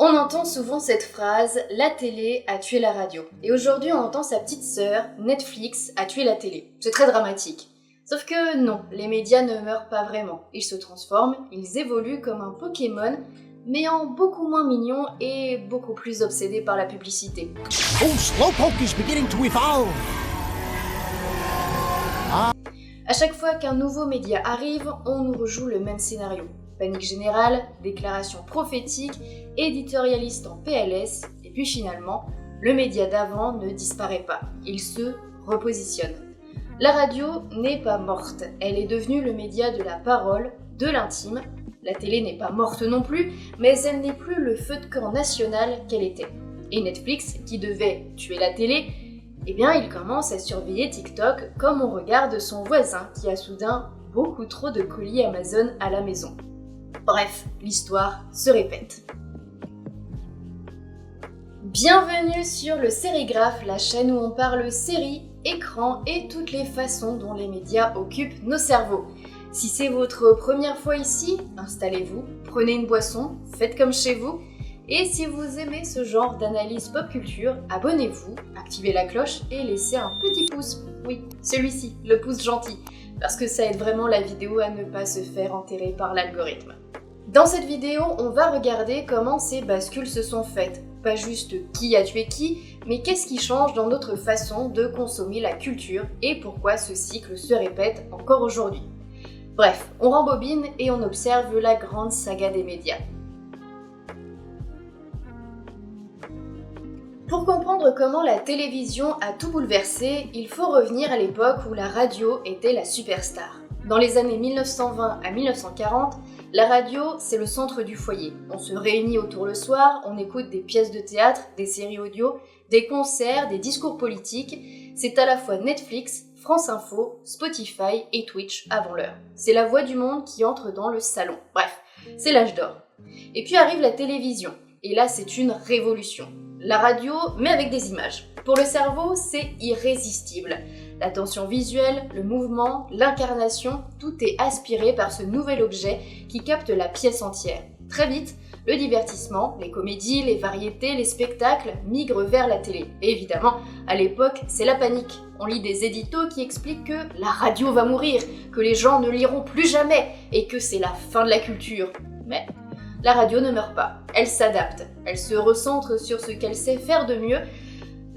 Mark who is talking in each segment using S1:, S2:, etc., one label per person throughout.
S1: On entend souvent cette phrase « la télé a tué la radio ». Et aujourd'hui, on entend sa petite sœur « Netflix a tué la télé ». C'est très dramatique. Sauf que non, les médias ne meurent pas vraiment. Ils se transforment, ils évoluent comme un Pokémon, mais en beaucoup moins mignon et beaucoup plus obsédé par la publicité.
S2: Oh, Slowpoke is beginning to evolve.
S1: À chaque fois qu'un nouveau média arrive, on nous rejoue le même scénario. Panique générale, déclaration prophétique, éditorialiste en PLS, et puis finalement, le média d'avant ne disparaît pas, il se repositionne. La radio n'est pas morte, elle est devenue le média de la parole, de l'intime. La télé n'est pas morte non plus, mais elle n'est plus le feu de camp national qu'elle était. Et Netflix, qui devait tuer la télé, eh bien il commence à surveiller TikTok comme on regarde son voisin qui a soudain beaucoup trop de colis Amazon à la maison. Bref, l'histoire se répète. Bienvenue sur le Sérigraphe, la chaîne où on parle séries, écran et toutes les façons dont les médias occupent nos cerveaux. Si c'est votre première fois ici, installez-vous, prenez une boisson, faites comme chez vous. Et si vous aimez ce genre d'analyse pop culture, abonnez-vous, activez la cloche et laissez un petit pouce. Oui, celui-ci, le pouce gentil, parce que ça aide vraiment la vidéo à ne pas se faire enterrer par l'algorithme. Dans cette vidéo, on va regarder comment ces bascules se sont faites. Pas juste qui a tué qui, mais qu'est-ce qui change dans notre façon de consommer la culture et pourquoi ce cycle se répète encore aujourd'hui. Bref, on rembobine et on observe la grande saga des médias. Pour comprendre comment la télévision a tout bouleversé, il faut revenir à l'époque où la radio était la superstar. Dans les années 1920 à 1940, la radio, c'est le centre du foyer. On se réunit autour le soir, on écoute des pièces de théâtre, des séries audio, des concerts, des discours politiques. C'est à la fois Netflix, France Info, Spotify et Twitch avant l'heure. C'est la voix du monde qui entre dans le salon. Bref, c'est l'âge d'or. Et puis arrive la télévision. Et là, c'est une révolution. La radio, mais avec des images. Pour le cerveau, c'est irrésistible. La tension visuelle, le mouvement, l'incarnation, tout est aspiré par ce nouvel objet qui capte la pièce entière. Très vite, le divertissement, les comédies, les variétés, les spectacles migrent vers la télé. Et évidemment, à l'époque, c'est la panique. On lit des éditos qui expliquent que la radio va mourir, que les gens ne liront plus jamais et que c'est la fin de la culture. Mais la radio ne meurt pas, elle s'adapte, elle se recentre sur ce qu'elle sait faire de mieux.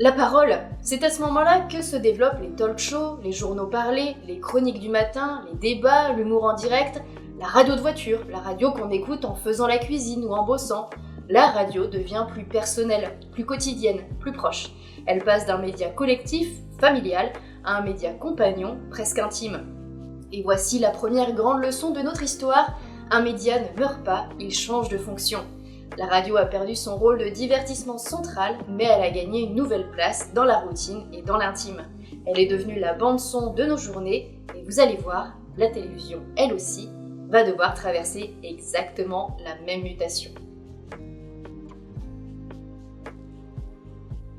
S1: La parole, c'est à ce moment-là que se développent les talk shows, les journaux parlés, les chroniques du matin, les débats, l'humour en direct, la radio de voiture, la radio qu'on écoute en faisant la cuisine ou en bossant. La radio devient plus personnelle, plus quotidienne, plus proche. Elle passe d'un média collectif, familial, à un média compagnon, presque intime. Et voici la première grande leçon de notre histoire. Un média ne meurt pas, il change de fonction. La radio a perdu son rôle de divertissement central, mais elle a gagné une nouvelle place dans la routine et dans l'intime. Elle est devenue la bande-son de nos journées, et vous allez voir, la télévision, elle aussi, va devoir traverser exactement la même mutation.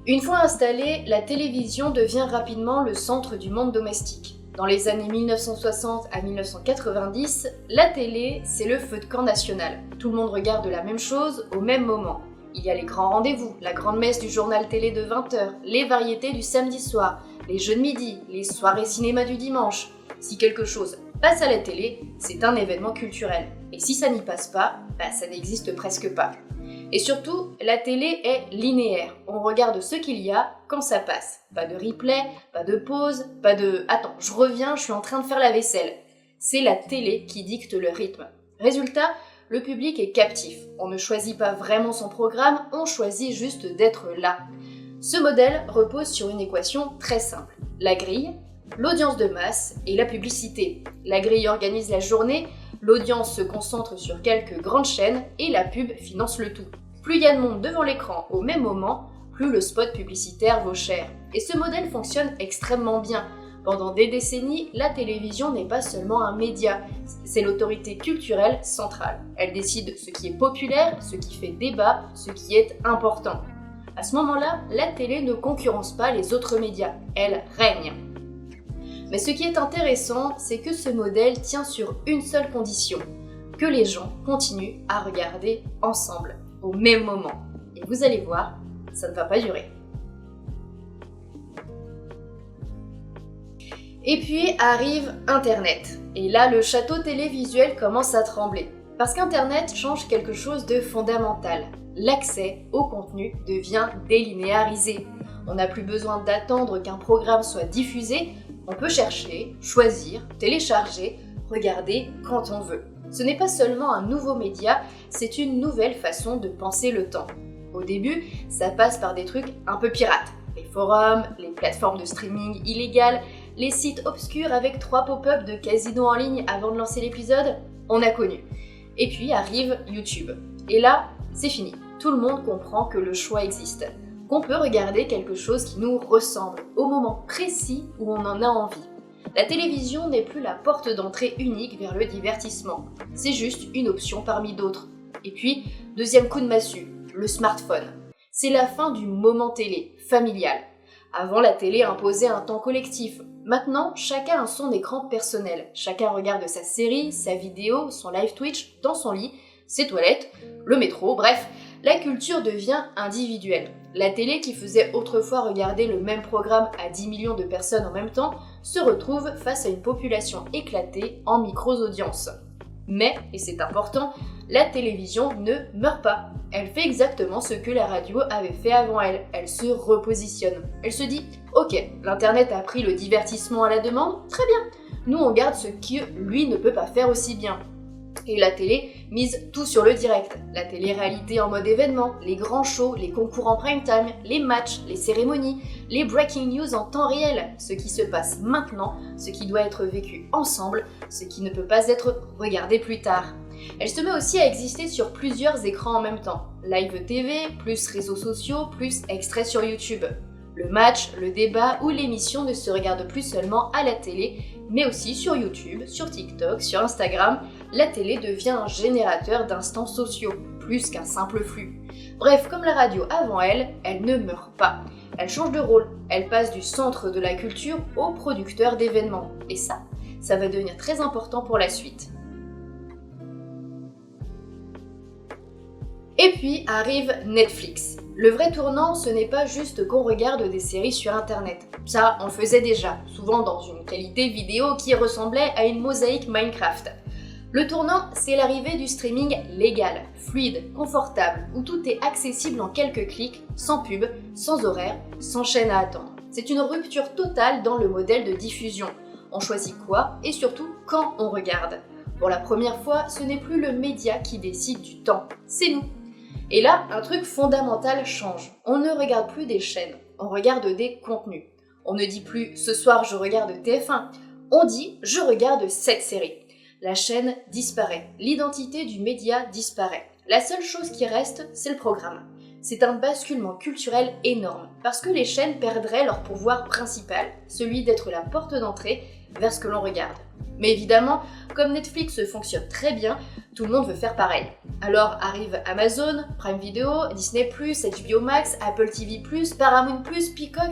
S1: Une fois installée, la télévision devient rapidement le centre du monde domestique. Dans les années 1960 à 1990, la télé, c'est le feu de camp national. Tout le monde regarde la même chose au même moment. Il y a les grands rendez-vous, la grande messe du journal télé de 20h, les variétés du samedi soir, les jeux de midi, les soirées cinéma du dimanche. Si quelque chose passe à la télé, c'est un événement culturel. Et si ça n'y passe pas, ça n'existe presque pas. Et surtout, la télé est linéaire. On regarde ce qu'il y a quand ça passe. Pas de replay, pas de pause, pas de « attends, je reviens, je suis en train de faire la vaisselle ». C'est la télé qui dicte le rythme. Résultat, le public est captif. On ne choisit pas vraiment son programme, on choisit juste d'être là. Ce modèle repose sur une équation très simple. La grille, l'audience de masse et la publicité. La grille organise la journée, l'audience se concentre sur quelques grandes chaînes et la pub finance le tout. Plus il y a de monde devant l'écran au même moment, plus le spot publicitaire vaut cher. Et ce modèle fonctionne extrêmement bien. Pendant des décennies, la télévision n'est pas seulement un média, c'est l'autorité culturelle centrale. Elle décide ce qui est populaire, ce qui fait débat, ce qui est important. À ce moment-là, la télé ne concurrence pas les autres médias, elle règne. Mais ce qui est intéressant, c'est que ce modèle tient sur une seule condition, que les gens continuent à regarder ensemble. au même moment. Et vous allez voir, ça ne va pas durer. Et puis arrive Internet. Et là, le château télévisuel commence à trembler. Parce qu'Internet change quelque chose de fondamental. L'accès au contenu devient délinéarisé. On n'a plus besoin d'attendre qu'un programme soit diffusé. On peut chercher, choisir, télécharger, regarder quand on veut. Ce n'est pas seulement un nouveau média, c'est une nouvelle façon de penser le temps. Au début, ça passe par des trucs un peu pirates. Les forums, les plateformes de streaming illégales, les sites obscurs avec 3 pop-up de casino en ligne avant de lancer l'épisode, on a connu. Et puis arrive YouTube. Et là, c'est fini. Tout le monde comprend que le choix existe. Qu'on peut regarder quelque chose qui nous ressemble, au moment précis où on en a envie. La télévision n'est plus la porte d'entrée unique vers le divertissement. C'est juste une option parmi d'autres. Et puis, deuxième coup de massue, le smartphone. C'est la fin du moment télé, familial. Avant, la télé imposait un temps collectif. Maintenant, chacun a son écran personnel. Chacun regarde sa série, sa vidéo, son live Twitch, dans son lit, ses toilettes, le métro, bref, la culture devient individuelle. La télé qui faisait autrefois regarder le même programme à 10 millions de personnes en même temps se retrouve face à une population éclatée en micro-audiences. Mais, et c'est important, la télévision ne meurt pas. Elle fait exactement ce que la radio avait fait avant elle. Elle se repositionne. Elle se dit « Ok, l'internet a pris le divertissement à la demande, très bien. Nous on garde ce que lui ne peut pas faire aussi bien. » Et la télé mise tout sur le direct. La télé-réalité en mode événement, les grands shows, les concours en prime time, les matchs, les cérémonies, les breaking news en temps réel, ce qui se passe maintenant, ce qui doit être vécu ensemble, ce qui ne peut pas être regardé plus tard. Elle se met aussi à exister sur plusieurs écrans en même temps. Live TV, plus réseaux sociaux, plus extraits sur YouTube. Le match, le débat ou l'émission ne se regardent plus seulement à la télé, mais aussi sur YouTube, sur TikTok, sur Instagram. La télé devient un générateur d'instants sociaux, plus qu'un simple flux. Bref, comme la radio avant elle, elle ne meurt pas. Elle change de rôle, elle passe du centre de la culture au producteur d'événements. Et ça va devenir très important pour la suite. Et puis arrive Netflix. Le vrai tournant, ce n'est pas juste qu'on regarde des séries sur internet. Ça, on le faisait déjà, souvent dans une qualité vidéo qui ressemblait à une mosaïque Minecraft. Le tournant, c'est l'arrivée du streaming légal, fluide, confortable, où tout est accessible en quelques clics, sans pub, sans horaire, sans chaîne à attendre. C'est une rupture totale dans le modèle de diffusion. On choisit quoi et surtout quand on regarde. Pour la première fois, ce n'est plus le média qui décide du temps, c'est nous. Et là, un truc fondamental change. On ne regarde plus des chaînes, on regarde des contenus. On ne dit plus « ce soir je regarde TF1 », on dit « je regarde cette série ». La chaîne disparaît, l'identité du média disparaît. La seule chose qui reste, c'est le programme. C'est un basculement culturel énorme, parce que les chaînes perdraient leur pouvoir principal, celui d'être la porte d'entrée vers ce que l'on regarde. Mais évidemment, comme Netflix fonctionne très bien, tout le monde veut faire pareil. Alors arrive Amazon, Prime Video, Disney+, HBO Max, Apple TV+, Paramount+, Peacock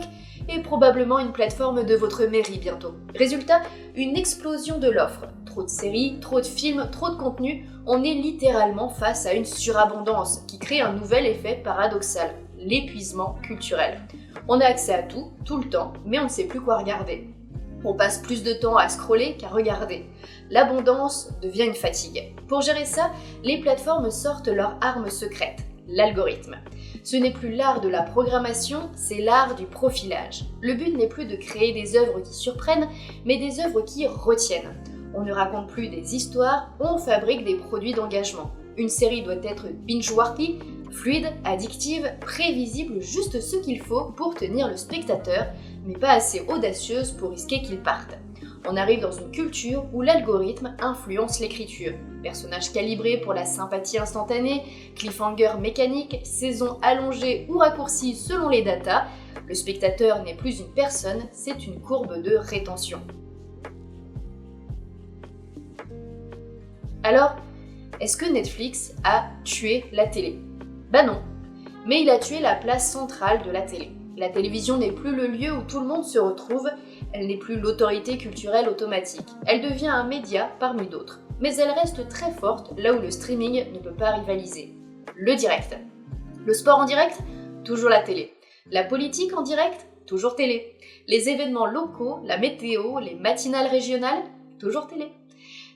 S1: et probablement une plateforme de votre mairie bientôt. Résultat, une explosion de l'offre. Trop de séries, trop de films, trop de contenu, on est littéralement face à une surabondance qui crée un nouvel effet paradoxal, l'épuisement culturel. On a accès à tout, tout le temps, mais on ne sait plus quoi regarder. On passe plus de temps à scroller qu'à regarder. L'abondance devient une fatigue. Pour gérer ça, les plateformes sortent leur arme secrète, l'algorithme. Ce n'est plus l'art de la programmation, c'est l'art du profilage. Le but n'est plus de créer des œuvres qui surprennent, mais des œuvres qui retiennent. On ne raconte plus des histoires, on fabrique des produits d'engagement. Une série doit être binge-worthy, fluide, addictive, prévisible, juste ce qu'il faut pour tenir le spectateur, mais pas assez audacieuse pour risquer qu'il parte. On arrive dans une culture où l'algorithme influence l'écriture. Personnages calibrés pour la sympathie instantanée, cliffhanger mécanique, saison allongée ou raccourcie selon les datas, le spectateur n'est plus une personne, c'est une courbe de rétention. Alors, est-ce que Netflix a tué la télé ? Bah non, mais il a tué la place centrale de la télé. La télévision n'est plus le lieu où tout le monde se retrouve, elle n'est plus l'autorité culturelle automatique. Elle devient un média parmi d'autres. Mais elle reste très forte là où le streaming ne peut pas rivaliser. le direct. Le sport en direct, toujours la télé. La politique en direct, toujours télé. Les événements locaux, la météo, les matinales régionales, toujours télé.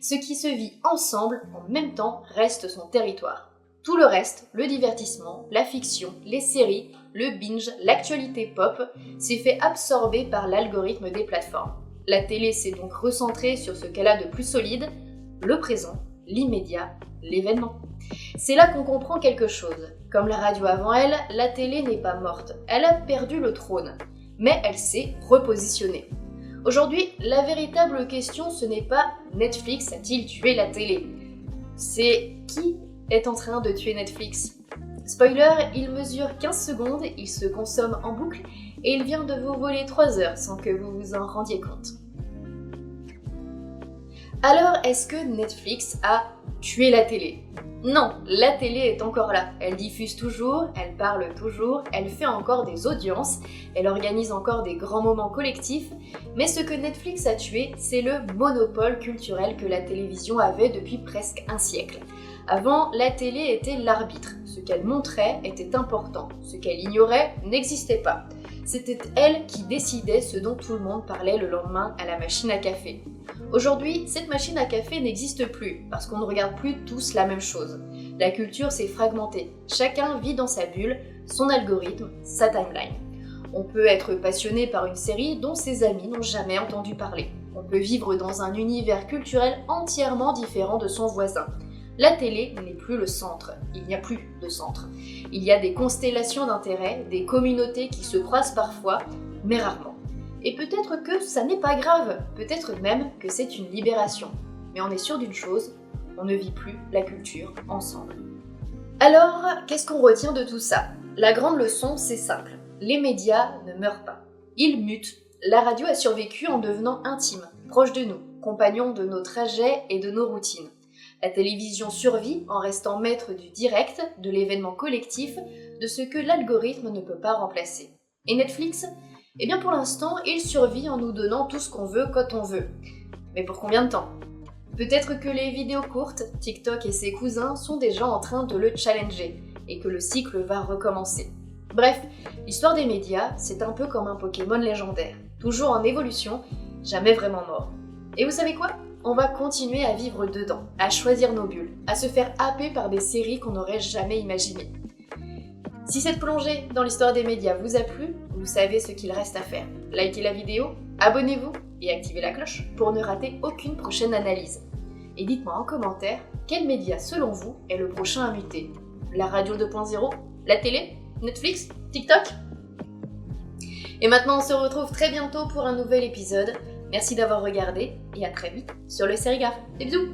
S1: Ce qui se vit ensemble, en même temps, reste son territoire. Tout le reste, le divertissement, la fiction, les séries, le binge, l'actualité pop, s'est fait absorber par l'algorithme des plateformes. La télé s'est donc recentrée sur ce qu'elle a de plus solide, le présent, l'immédiat, l'événement. C'est là qu'on comprend quelque chose. Comme la radio avant elle, la télé n'est pas morte, elle a perdu le trône, mais elle s'est repositionnée. Aujourd'hui, la véritable question, ce n'est pas Netflix a-t-il tué la télé ? C'est qui est en train de tuer Netflix ? Spoiler, il mesure 15 secondes, il se consomme en boucle et il vient de vous voler 3 heures sans que vous vous en rendiez compte. Alors, est-ce que Netflix a tué la télé ? Non, la télé est encore là. Elle diffuse toujours, elle parle toujours, elle fait encore des audiences, elle organise encore des grands moments collectifs, mais ce que Netflix a tué, c'est le monopole culturel que la télévision avait depuis presque un siècle. Avant, la télé était l'arbitre. Ce qu'elle montrait était important, ce qu'elle ignorait n'existait pas. C'était elle qui décidait ce dont tout le monde parlait le lendemain à la machine à café. Aujourd'hui, cette machine à café n'existe plus, parce qu'on ne regarde plus tous la même chose. La culture s'est fragmentée, chacun vit dans sa bulle, son algorithme, sa timeline. On peut être passionné par une série dont ses amis n'ont jamais entendu parler. On peut vivre dans un univers culturel entièrement différent de son voisin. La télé n'est plus le centre, il n'y a plus de centre. Il y a des constellations d'intérêts, des communautés qui se croisent parfois, mais rarement. Et peut-être que ça n'est pas grave, peut-être même que c'est une libération. Mais on est sûr d'une chose, on ne vit plus la culture ensemble. Alors, qu'est-ce qu'on retient de tout ça ? La grande leçon, c'est simple. Les médias ne meurent pas. Ils mutent. La radio a survécu en devenant intime, proche de nous, compagnon de nos trajets et de nos routines. La télévision survit en restant maître du direct, de l'événement collectif, de ce que l'algorithme ne peut pas remplacer. Et Netflix ? Eh bien pour l'instant, il survit en nous donnant tout ce qu'on veut quand on veut. Mais pour combien de temps ? Peut-être que les vidéos courtes, TikTok et ses cousins sont déjà en train de le challenger, et que le cycle va recommencer. Bref, l'histoire des médias, c'est un peu comme un Pokémon légendaire, toujours en évolution, jamais vraiment mort. Et vous savez quoi ? On va continuer à vivre dedans, à choisir nos bulles, à se faire happer par des séries qu'on n'aurait jamais imaginées. Si cette plongée dans l'histoire des médias vous a plu, vous savez ce qu'il reste à faire. Likez la vidéo, abonnez-vous et activez la cloche pour ne rater aucune prochaine analyse. Et dites-moi en commentaire, quel média selon vous est le prochain à muter ? La radio 2.0 ? La télé ? Netflix ? TikTok ? Et maintenant on se retrouve très bientôt pour un nouvel épisode. Merci d'avoir regardé et à très vite sur le Sérigaf. Des bisous!